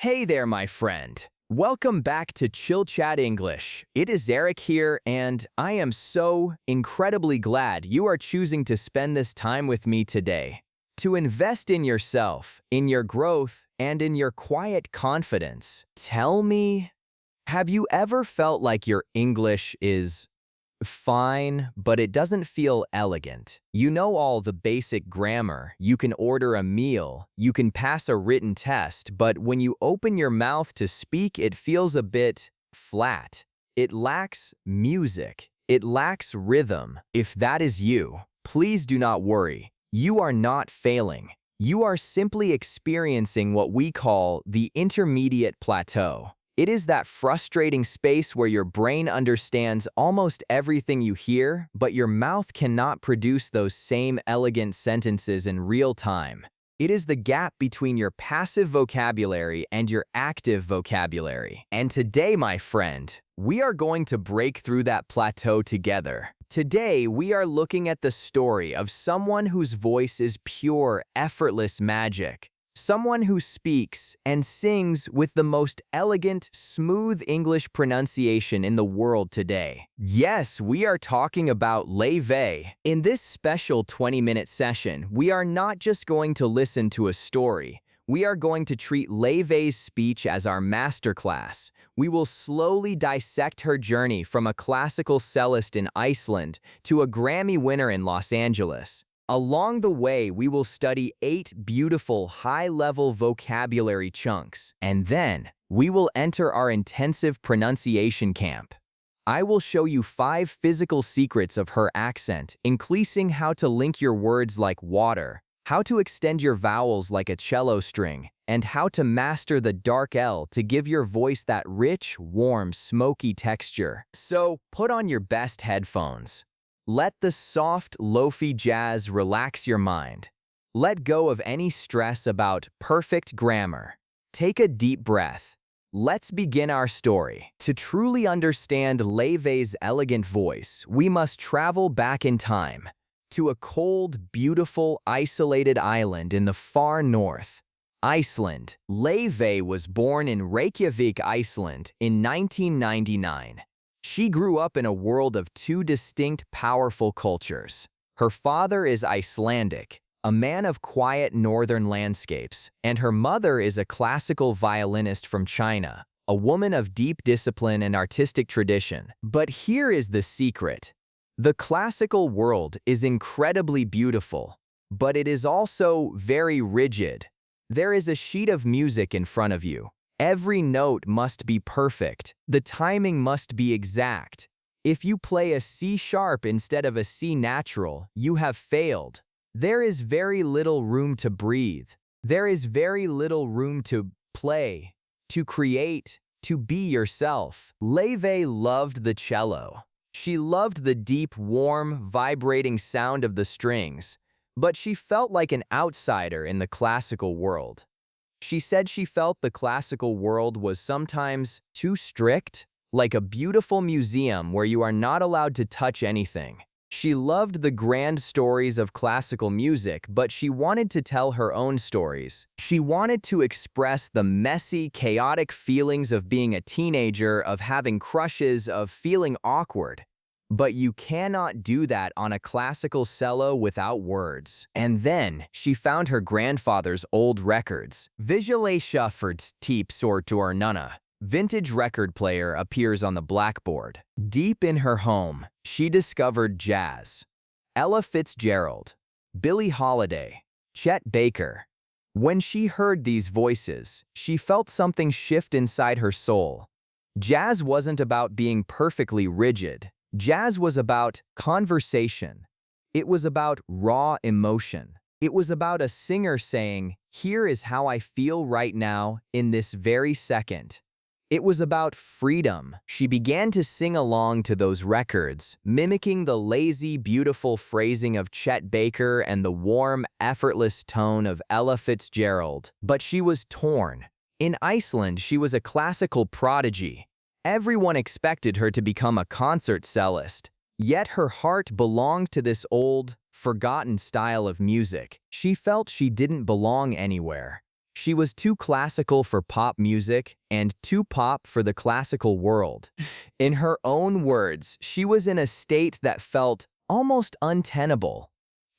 Hey there, my friend. Welcome back to Chill Chat English. It is Eric here, and I am so incredibly glad you are choosing to spend this time with me today. To invest in yourself, in your growth, and in your quiet confidence. Tell me, have you ever felt like your English is fine, but it doesn't feel elegant? You know all the basic grammar, you can order a meal, you can pass a written test, but when you open your mouth to speak, it feels a bit flat. It lacks music. It lacks rhythm. If that is you, please do not worry. You are not failing. You are simply experiencing what we call the intermediate plateau. It is that frustrating space where your brain understands almost everything you hear, but your mouth cannot produce those same elegant sentences in real time. It is the gap between your passive vocabulary and your active vocabulary. And today, my friend, we are going to break through that plateau together. Today, we are looking at the story of someone whose voice is pure, effortless magic. Someone who speaks and sings with the most elegant, smooth English pronunciation in the world today. Yes, we are talking about Lay-vay. In this special 20-minute session, we are not just going to listen to a story. We are going to treat Lay-vay's speech as our masterclass. We will slowly dissect her journey from a classical cellist in Iceland to a Grammy winner in Los Angeles. Along the way, we will study 8 beautiful, high-level vocabulary chunks, and then we will enter our intensive pronunciation camp. I will show you 5 physical secrets of her accent, including how to link your words like water, how to extend your vowels like a cello string, and how to master the dark L to give your voice that rich, warm, smoky texture. So, put on your best headphones. Let the soft, Laufey jazz relax your mind. Let go of any stress about perfect grammar. Take a deep breath. Let's begin our story. To truly understand Lay-vay's elegant voice, we must travel back in time to a cold, beautiful, isolated island in the far north, Iceland. Lay-vay was born in Reykjavik, Iceland in 1999. She grew up in a world of 2 distinct, powerful cultures. Her father is Icelandic, a man of quiet northern landscapes, and her mother is a classical violinist from China, a woman of deep discipline and artistic tradition. But here is the secret. The classical world is incredibly beautiful, but it is also very rigid. There is a sheet of music in front of you. Every note must be perfect. The timing must be exact. If you play a C sharp instead of a C natural, you have failed. There is very little room to breathe. There is very little room to play, to create, to be yourself. Lay-vay loved the cello. She loved the deep, warm, vibrating sound of the strings, but she felt like an outsider in the classical world. She said she felt the classical world was sometimes too strict, like a beautiful museum where you are not allowed to touch anything. She loved the grand stories of classical music, but she wanted to tell her own stories. She wanted to express the messy, chaotic feelings of being a teenager, of having crushes, of feeling awkward. But you cannot do that on a classical cello without words. And then she found her grandfather's old records. Visually shuffled teep sortor nunna. Vintage record player appears on the blackboard. Deep in her home, she discovered jazz. Ella Fitzgerald, Billie Holiday, Chet Baker. When she heard these voices, she felt something shift inside her soul. Jazz wasn't about being perfectly rigid. Jazz was about conversation. It was about raw emotion. It was about a singer saying, "Here is how I feel right now, in this very second." It was about freedom. She began to sing along to those records, mimicking the lazy, beautiful phrasing of Chet Baker and the warm, effortless tone of Ella Fitzgerald. But she was torn. In Iceland, she was a classical prodigy. Everyone expected her to become a concert cellist, yet her heart belonged to this old, forgotten style of music. She felt she didn't belong anywhere. She was too classical for pop music and too pop for the classical world. In her own words, she was in a state that felt almost untenable.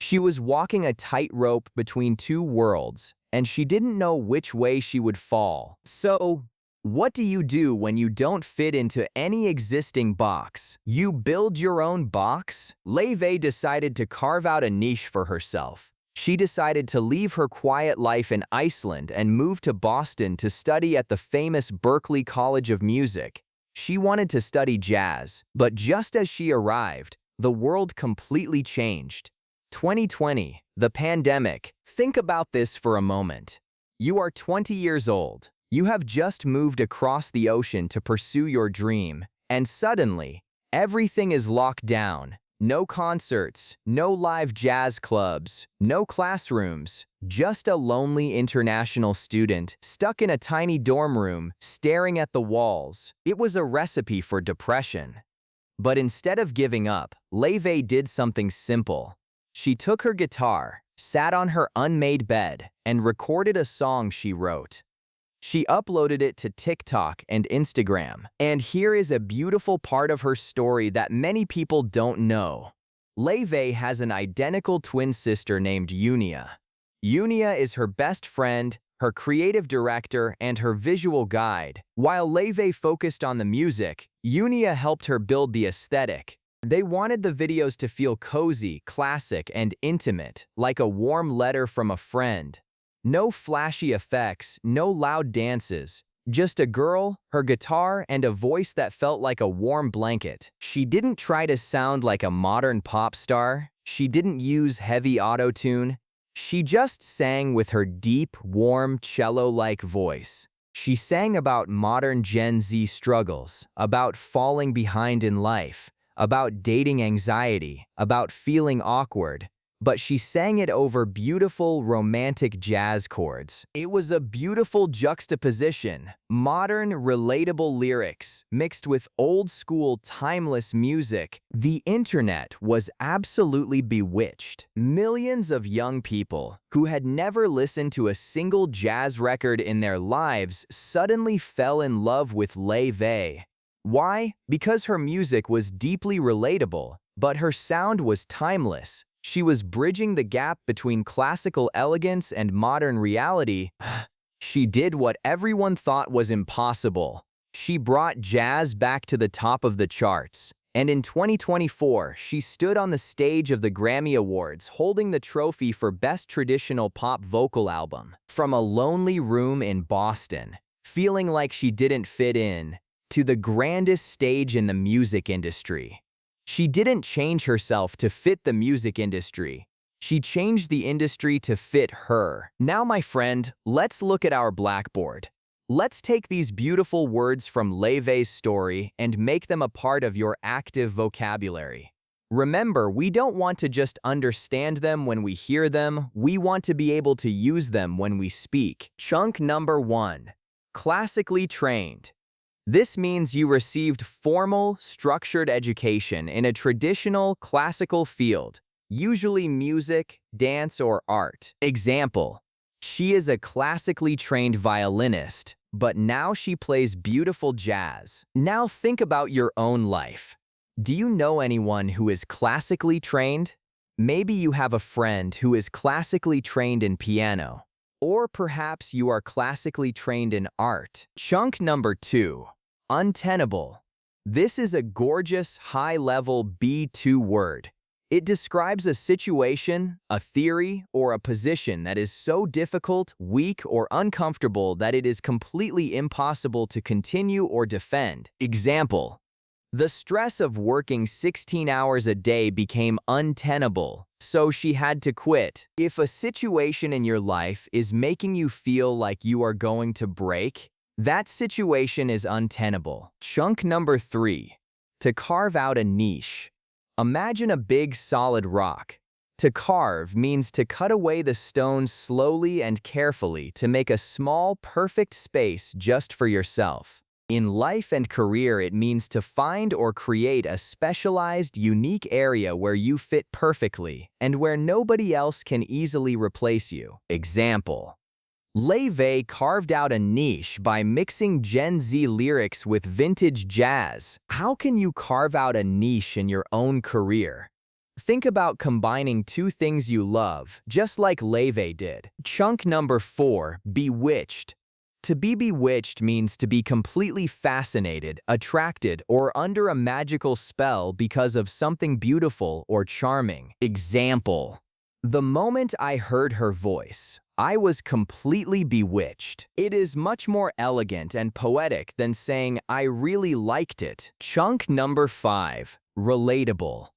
She was walking a tightrope between two worlds, and she didn't know which way she would fall. So, what do you do when you don't fit into any existing box? You build your own box? Lay-vay decided to carve out a niche for herself. She decided to leave her quiet life in Iceland and move to Boston to study at the famous Berklee College of Music. She wanted to study jazz, but just as she arrived, the world completely changed. 2020, the pandemic. Think about this for a moment. You are 20 years old. You have just moved across the ocean to pursue your dream, and suddenly, everything is locked down. No concerts, no live jazz clubs, no classrooms, just a lonely international student stuck in a tiny dorm room, staring at the walls. It was a recipe for depression. But instead of giving up, Lay-vay did something simple. She took her guitar, sat on her unmade bed, and recorded a song she wrote. She uploaded it to TikTok and Instagram. And here is a beautiful part of her story that many people don't know. Lay-vay has an identical twin sister named Unia. Unia is her best friend, her creative director, and her visual guide. While Lay-vay focused on the music, Unia helped her build the aesthetic. They wanted the videos to feel cozy, classic, and intimate, like a warm letter from a friend. No flashy effects, no loud dances, just a girl, her guitar, and a voice that felt like a warm blanket. She didn't try to sound like a modern pop star. She didn't use heavy auto-tune. She just sang with her deep, warm, cello-like voice. She sang about modern Gen Z struggles, about falling behind in life, about dating anxiety, about feeling awkward. But she sang it over beautiful, romantic jazz chords. It was a beautiful juxtaposition, modern, relatable lyrics mixed with old-school, timeless music. The internet was absolutely bewitched. Millions of young people who had never listened to a single jazz record in their lives suddenly fell in love with Lay-vay. Why? Because her music was deeply relatable, but her sound was timeless. She was bridging the gap between classical elegance and modern reality. She did what everyone thought was impossible. She brought jazz back to the top of the charts. And in 2024, she stood on the stage of the Grammy Awards holding the trophy for Best Traditional Pop Vocal Album. From a lonely room in Boston, feeling like she didn't fit in, to the grandest stage in the music industry. She didn't change herself to fit the music industry. She changed the industry to fit her. Now, my friend, let's look at our blackboard. Let's take these beautiful words from Lay-vay's story and make them a part of your active vocabulary. Remember, we don't want to just understand them when we hear them. We want to be able to use them when we speak. Chunk number 1. Classically trained. This means you received formal, structured education in a traditional, classical field, usually music, dance, or art. Example: she is a classically trained violinist, but now she plays beautiful jazz. Now think about your own life. Do you know anyone who is classically trained? Maybe you have a friend who is classically trained in piano. Or perhaps you are classically trained in art. Chunk number 2. Untenable. This is a gorgeous, high-level B2 word. It describes a situation, a theory, or a position that is so difficult, weak, or uncomfortable that it is completely impossible to continue or defend. Example: the stress of working 16 hours a day became untenable, so she had to quit. If a situation in your life is making you feel like you are going to break, that situation is untenable. Chunk number 3. To carve out a niche. Imagine a big solid rock. To carve means to cut away the stones slowly and carefully to make a small, perfect space just for yourself. In life and career, it means to find or create a specialized, unique area where you fit perfectly and where nobody else can easily replace you. Example: Lay-vay carved out a niche by mixing Gen Z lyrics with vintage jazz. How can you carve out a niche in your own career? Think about combining two things you love, just like Lay-vay did. Chunk number 4, bewitched. To be bewitched means to be completely fascinated, attracted, or under a magical spell because of something beautiful or charming. Example: the moment I heard her voice, I was completely bewitched. It is much more elegant and poetic than saying I really liked it. Chunk number 5, relatable.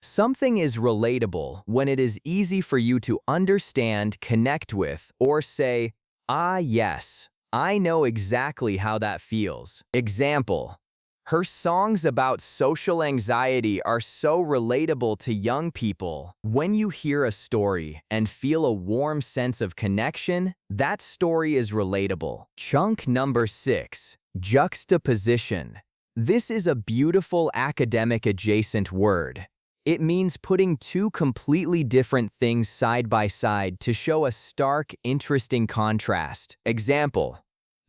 Something is relatable when it is easy for you to understand, connect with, or say, "Ah, yes, I know exactly how that feels." Example: her songs about social anxiety are so relatable to young people. When you hear a story and feel a warm sense of connection, that story is relatable. Chunk number 6, juxtaposition. This is a beautiful academic adjacent word. It means putting two completely different things side by side to show a stark, interesting contrast. Example: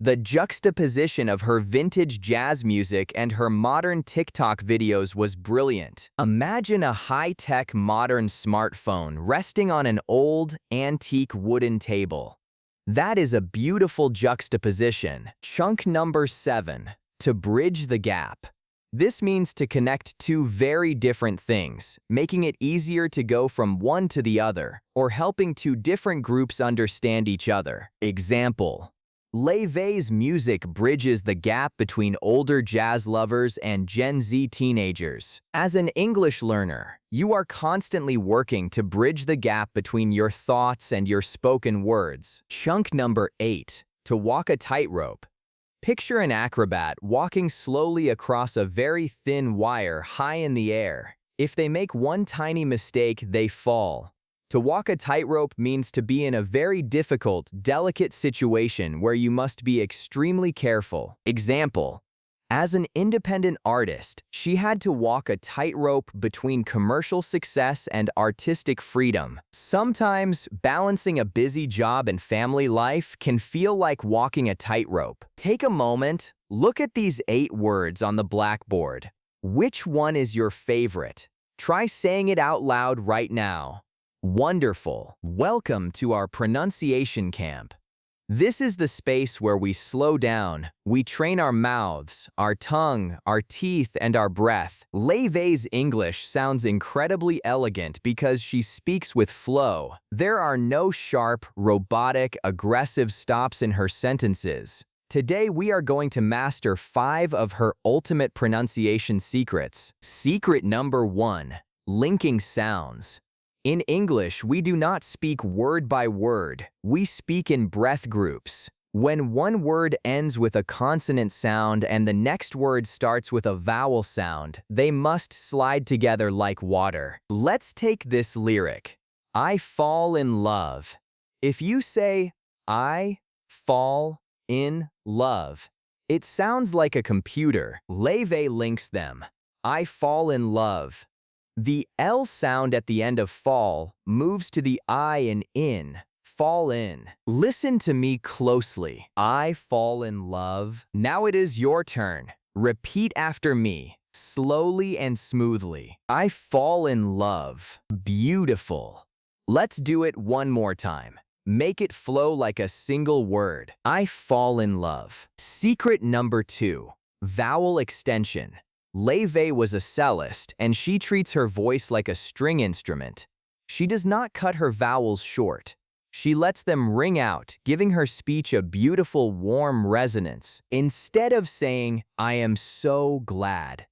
the juxtaposition of her vintage jazz music and her modern TikTok videos was brilliant. Imagine a high-tech modern smartphone resting on an old, antique wooden table. That is a beautiful juxtaposition. Chunk number 7, to bridge the gap. This means to connect two very different things, making it easier to go from one to the other, or helping two different groups understand each other. Example: Lay-vay's music bridges the gap between older jazz lovers and Gen Z teenagers. As an English learner, you are constantly working to bridge the gap between your thoughts and your spoken words. Chunk number 8, to walk a tightrope. Picture an acrobat walking slowly across a very thin wire high in the air. If they make one tiny mistake, they fall. To walk a tightrope means to be in a very difficult, delicate situation where you must be extremely careful. Example: as an independent artist, she had to walk a tightrope between commercial success and artistic freedom. Sometimes, balancing a busy job and family life can feel like walking a tightrope. Take a moment, look at these 8 words on the blackboard. Which one is your favorite? Try saying it out loud right now. Wonderful! Welcome to our pronunciation camp. This is the space where we slow down, we train our mouths, our tongue, our teeth, and our breath. Lay-vay's English sounds incredibly elegant because she speaks with flow. There are no sharp, robotic, aggressive stops in her sentences. Today we are going to master 5 of her ultimate pronunciation secrets. Secret number 1, linking sounds. In English, we do not speak word by word, we speak in breath groups. When one word ends with a consonant sound and the next word starts with a vowel sound, they must slide together like water. Let's take this lyric: I fall in love. If you say, I fall in love, it sounds like a computer. Lay-vay links them. I fall in love. The L sound at the end of fall moves to the I in, fall in. Listen to me closely. I fall in love. Now it is your turn. Repeat after me, slowly and smoothly. I fall in love. Beautiful. Let's do it one more time. Make it flow like a single word. I fall in love. Secret number 2, vowel extension. Lay-vay was a cellist, and she treats her voice like a string instrument. She does not cut her vowels short. She lets them ring out, giving her speech a beautiful, warm resonance. Instead of saying, I am so glad,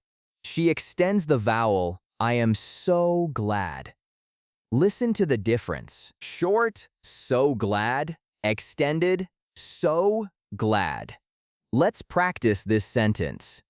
she extends the vowel, I am so glad. Listen to the difference. Short, so glad. Extended, so glad. Let's practice this sentence.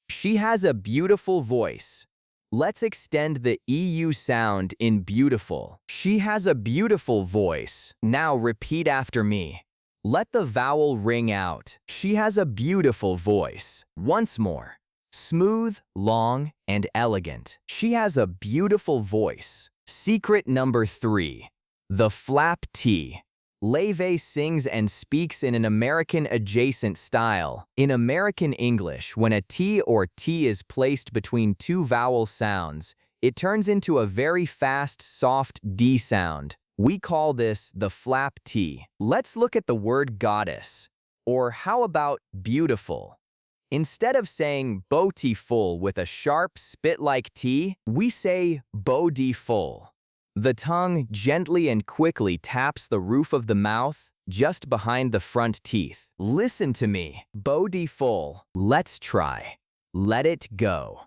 She has a beautiful voice. Let's extend the EU sound in beautiful. She has a beautiful voice. Now repeat after me. Let the vowel ring out. She has a beautiful voice. Once more. Smooth, long, and elegant. She has a beautiful voice. Secret number 3, the flap T. Lay-vay sings and speaks in an American-adjacent style. In American English, when a T or T is placed between two vowel sounds, it turns into a very fast, soft D sound. We call this the flap T. Let's look at the word goddess. Or how about beautiful? Instead of saying beautiful with a sharp, spit-like T, we say beautiful. The tongue gently and quickly taps the roof of the mouth, just behind the front teeth. Listen to me. Beautiful. Let's try. Let it go.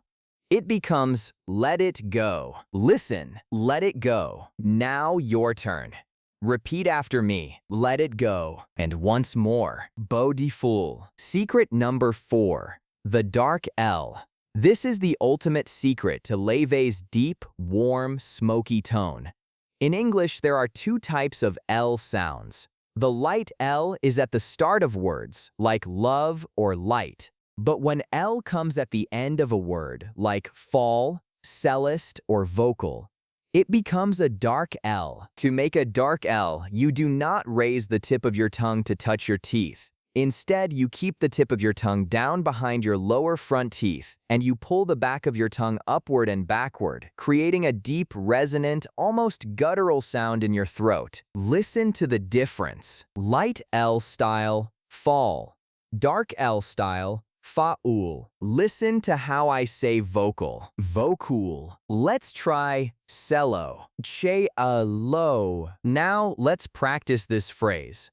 It becomes let it go. Listen. Let it go. Now your turn. Repeat after me. Let it go. And once more. Beautiful. Secret number 4. The dark L. This is the ultimate secret to Lay-vay's deep, warm, smoky tone. In English, there are 2 types of L sounds. The light L is at the start of words, like love or light. But when L comes at the end of a word, like fall, cellist, or vocal, it becomes a dark L. To make a dark L, you do not raise the tip of your tongue to touch your teeth. Instead, you keep the tip of your tongue down behind your lower front teeth, and you pull the back of your tongue upward and backward, creating a deep, resonant, almost guttural sound in your throat. Listen to the difference. Light L style, fall. Dark L style, faul. Listen to how I say vocal. Vocool. Let's try cello. Che-a-lo. Now let's practice this phrase.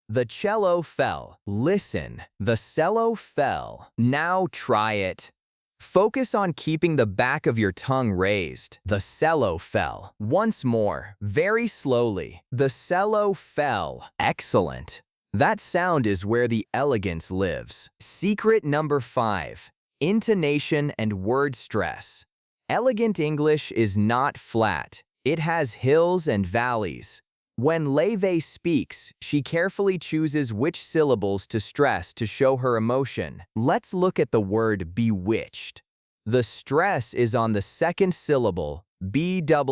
The cello fell. Listen. The cello fell. Now try it. Focus on keeping the back of your tongue raised. The cello fell. Once more, very slowly. The cello fell. Excellent. That sound is where the elegance lives. Secret number 5. Intonation and word stress. Elegant English is not flat. It has hills and valleys. When Lay-vay speaks, she carefully chooses which syllables to stress to show her emotion. Let's look at the word bewitched. The stress is on the second syllable, B-W-C-H-A-D.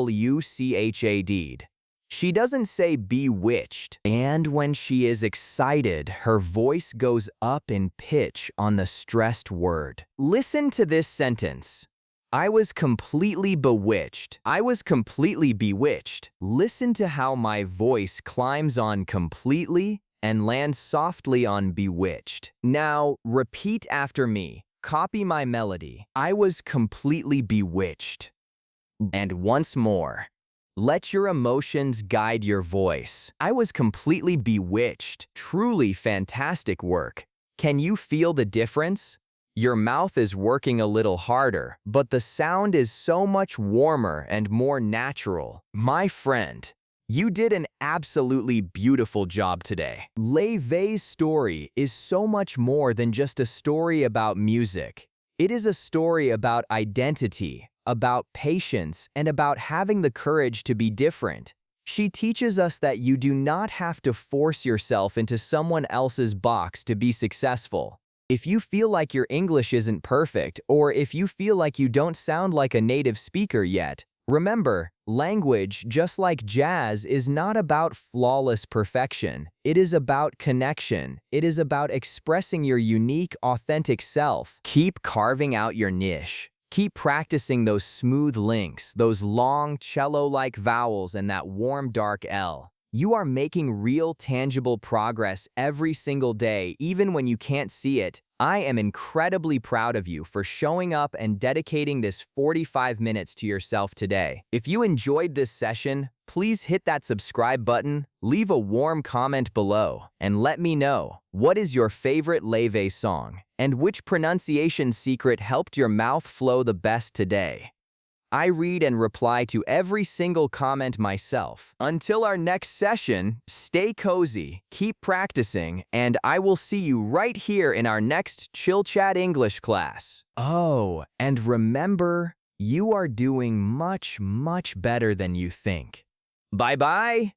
She doesn't say bewitched. And when she is excited, her voice goes up in pitch on the stressed word. Listen to this sentence. I was completely bewitched. I was completely bewitched. Listen to how my voice climbs on completely and lands softly on bewitched. Now, repeat after me. Copy my melody. I was completely bewitched. And once more. Let your emotions guide your voice. I was completely bewitched. Truly fantastic work. Can you feel the difference? Your mouth is working a little harder, but the sound is so much warmer and more natural. My friend, you did an absolutely beautiful job today. Lay-vay's story is so much more than just a story about music. It is a story about identity, about patience, and about having the courage to be different. She teaches us that you do not have to force yourself into someone else's box to be successful. If you feel like your English isn't perfect, or if you feel like you don't sound like a native speaker yet, remember, language, just like jazz, is not about flawless perfection. It is about connection. It is about expressing your unique, authentic self. Keep carving out your niche. Keep practicing those smooth links, those long cello-like vowels, and that warm dark L. You are making real, tangible progress every single day, even when you can't see it. I am incredibly proud of you for showing up and dedicating this 45 minutes to yourself today. If you enjoyed this session, please hit that subscribe button, leave a warm comment below, and let me know, what is your favorite Lay-vay song, and which pronunciation secret helped your mouth flow the best today? I read and reply to every single comment myself. Until our next session, stay cozy, keep practicing, and I will see you right here in our next Chill Chat English class. Oh, and remember, you are doing much, much better than you think. Bye-bye.